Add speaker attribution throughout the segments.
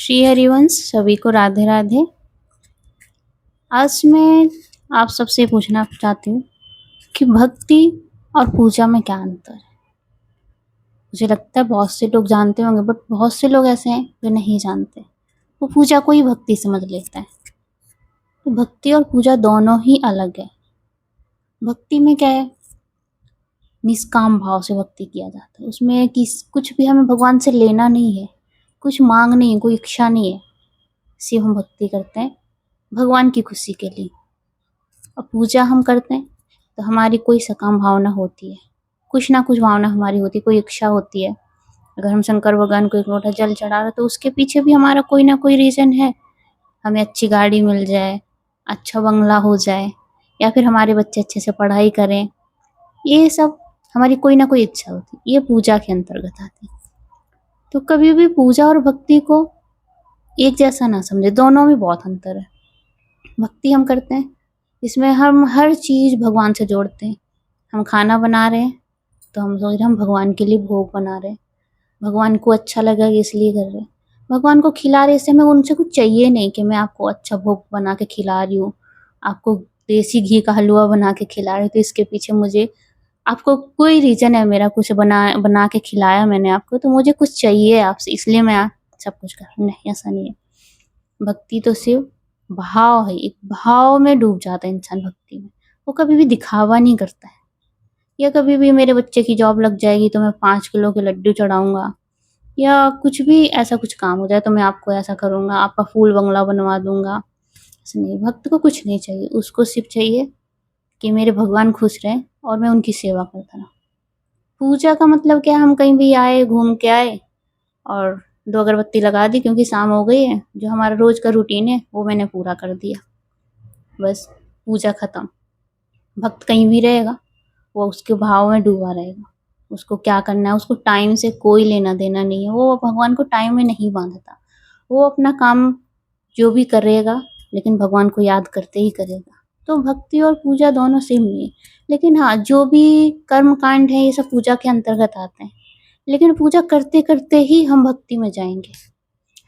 Speaker 1: श्री हरिवंश सभी को राधे राधे। आज मैं आप सबसे पूछना चाहती हूँ कि भक्ति और पूजा में क्या अंतर है। मुझे लगता है बहुत से लोग जानते होंगे, बट बहुत से लोग ऐसे हैं जो नहीं जानते। वो पूजा को ही भक्ति समझ लेता है। तो भक्ति और पूजा दोनों ही अलग है। भक्ति में क्या है, निष्काम भाव से भक्ति किया जाता है। उसमें कुछ भी हमें भगवान से लेना नहीं है, कुछ मांग नहीं है, कोई इच्छा नहीं है। सिर्फ हम भक्ति करते हैं भगवान की खुशी के लिए। और पूजा हम करते हैं तो हमारी कोई सकाम भावना होती है, कुछ ना कुछ भावना हमारी होती है, कोई इच्छा होती है। अगर हम शंकर भगवान को एक लोटा जल चढ़ा रहे तो उसके पीछे भी हमारा कोई ना कोई रीज़न है। हमें अच्छी गाड़ी मिल जाए, अच्छा बंगला हो जाए, या फिर हमारे बच्चे अच्छे से पढ़ाई करें, ये सब हमारी कोई ना कोई इच्छा होती है। ये पूजा के अंतर्गत आती है। तो कभी भी पूजा और भक्ति को एक जैसा ना समझे, दोनों में बहुत अंतर है। भक्ति हम करते हैं, इसमें हम हर चीज़ भगवान से जोड़ते हैं। हम खाना बना रहे हैं तो हम सोच रहे हैं हम भगवान के लिए भोग बना रहे हैं, भगवान को अच्छा लगेगा इसलिए कर रहे हैं। भगवान को खिला रहे, इससे हमें उनसे कुछ चाहिए नहीं कि मैं आपको अच्छा भोग बना के खिला रही हूँ, आपको देसी घी का हलवा बना के खिला रही हूँ, तो इसके पीछे मुझे आपको कोई रीज़न है, मेरा कुछ बना के खिलाया मैंने आपको तो मुझे कुछ चाहिए आपसे, इसलिए मैं सब कुछ कर रहा हूँ। नहीं, ऐसा नहीं है। भक्ति तो सिर्फ भाव है, एक भाव में डूब जाता है इंसान भक्ति में। वो कभी भी दिखावा नहीं करता है। या कभी भी मेरे बच्चे की जॉब लग जाएगी तो मैं 5 किलो के लड्डू चढ़ाऊँगा, या कुछ भी ऐसा कुछ काम हो जाए तो मैं आपको ऐसा करूँगा, आपका फूल बंगला बनवा दूँगा। ऐसा नहीं, भक्त को कुछ नहीं चाहिए, उसको सिर्फ चाहिए कि मेरे भगवान खुश रहें और मैं उनकी सेवा करता रहूँ। पूजा का मतलब क्या है, हम कहीं भी आए, घूम के आए और 2 अगरबत्ती लगा दी क्योंकि शाम हो गई है, जो हमारा रोज़ का रूटीन है वो मैंने पूरा कर दिया, बस पूजा ख़त्म। भक्त कहीं भी रहेगा, वो उसके भाव में डूबा रहेगा। उसको क्या करना है, उसको टाइम से कोई लेना देना नहीं है। वो भगवान को टाइम में नहीं बांधता। वो अपना काम जो भी करेगा, लेकिन भगवान को याद करते ही करेगा। तो भक्ति और पूजा दोनों सेम नहीं है। लेकिन हाँ, जो भी कर्म कांड है ये सब पूजा के अंतर्गत आते हैं। लेकिन पूजा करते करते ही हम भक्ति में जाएंगे।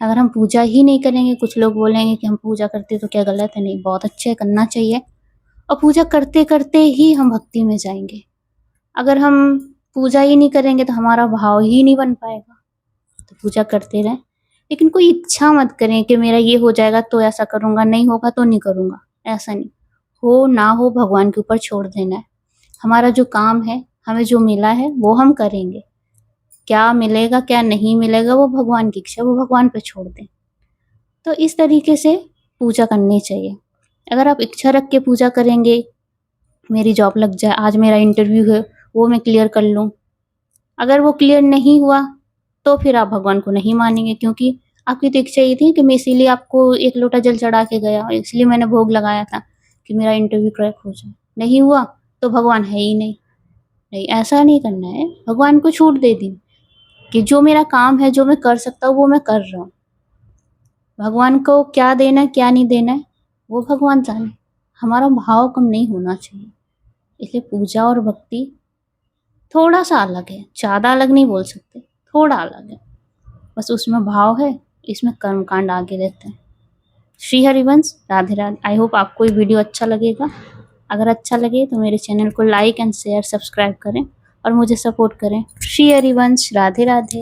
Speaker 1: अगर हम पूजा ही नहीं करेंगे, कुछ लोग बोलेंगे कि हम पूजा करते तो क्या गलत है? नहीं, बहुत अच्छे है, करना चाहिए। और पूजा करते करते ही हम भक्ति में जाएंगे। अगर हम पूजा ही नहीं करेंगे तो हमारा भाव ही नहीं बन पाएगा। तो पूजा करते रहें, लेकिन कोई इच्छा मत करें कि मेरा ये हो जाएगा तो ऐसा करूँगा, नहीं होगा तो नहीं करूँगा। ऐसा नहीं, हो ना हो भगवान के ऊपर छोड़ देना है। हमारा जो काम है, हमें जो मिला है वो हम करेंगे। क्या मिलेगा क्या नहीं मिलेगा वो भगवान की इच्छा, वो भगवान पे छोड़ दें। तो इस तरीके से पूजा करनी चाहिए। अगर आप इच्छा रख के पूजा करेंगे, मेरी जॉब लग जाए, आज मेरा इंटरव्यू है वो मैं क्लियर कर लूँ, अगर वो क्लियर नहीं हुआ तो फिर आप भगवान को नहीं मानेंगे, क्योंकि आपकी तो इच्छा ये थी कि मैं इसीलिए आपको एक लोटा जल चढ़ा के गया, इसलिए मैंने भोग लगाया था कि मेरा इंटरव्यू क्रैक हो जाए। नहीं हुआ तो भगवान है ही नहीं। नहीं, ऐसा नहीं करना है। भगवान को छूट दे दी कि जो मेरा काम है, जो मैं कर सकता हूँ वो मैं कर रहा हूँ। भगवान को क्या देना है क्या नहीं देना है वो भगवान जाने। हमारा भाव कम नहीं होना चाहिए। इसलिए पूजा और भक्ति थोड़ा सा अलग है, ज़्यादा अलग नहीं बोल सकते, थोड़ा अलग है। बस उसमें भाव है, इसमें कर्मकांड आगे रहते हैं। श्री हरिवंश राधे राधे। आई होप आपको ये वीडियो अच्छा लगेगा। अगर अच्छा लगे तो मेरे चैनल को लाइक एंड शेयर सब्सक्राइब करें और मुझे सपोर्ट करें। श्री हरिवंश राधे राधे।